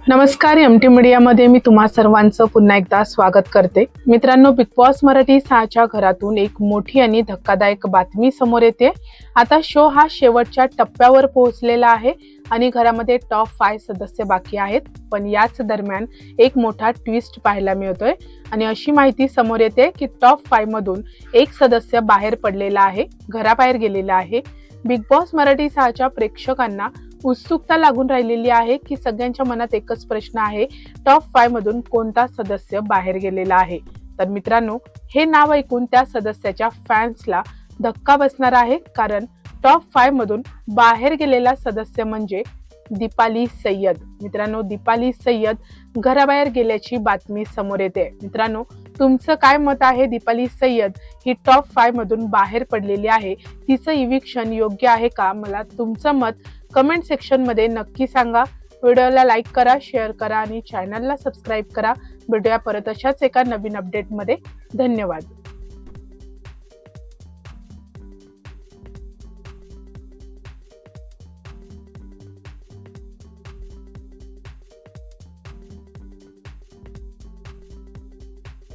नमस्कार, एमटी मीडियामध्ये मी तुम्हा सर्वांचं पुन्हा एकदा स्वागत करते. मित्रांनो, बिग बॉस मराठी 6च्या घरातून एक मोठी आणि धक्कादायक बातमी समोर येते. आता शो हा शेवटच्या टप्प्यावर पोहोचलेला आहे आणि घरामध्ये टॉप 5 सदस्य बाकी आहेत. पण याच दरम्यान एक मोठा ट्विस्ट पाहायला मिळतोय आणि अशी माहिती समोर येते की टॉप 5 मधून एक सदस्य बाहेर पडलेला आहे, घराबाहेर गेलेला आहे. बिग बॉस मराठी 6च्या प्रेक्षकांना उत्सुकता लागून राहिलेली आहे की सगळ्यांच्या मनात एकच प्रश्न आहे, टॉप 5 मधून कोणता सदस्य बाहेर गेलेला आहे. तर मित्रांनो, हे नाव ऐकून त्या सदस्याच्या फॅन्सला धक्का बसणार आहे, कारण टॉप 5 मधून बाहेर गेलेला सदस्य म्हणजे दीपाली सय्यद. मित्रांनो, दीपाली सय्यद घराबाहेर गेल्याची बातमी समोर येते. मित्रांनो, तुमचं काय मत आहे? दीपाली सय्यद ही टॉप 5 मधून बाहेर पडलेली आहे, तिचं इविक्शन योग्य आहे का? मला तुमचं मत कमेंट सेक्शन मध्ये नक्की सांगा. व्हिडिओला लाईक करा, शेअर करा आणि चॅनलला सबस्क्राईब करा. भेटूया परत अशाच एका नवीन अपडेटमध्ये. धन्यवाद.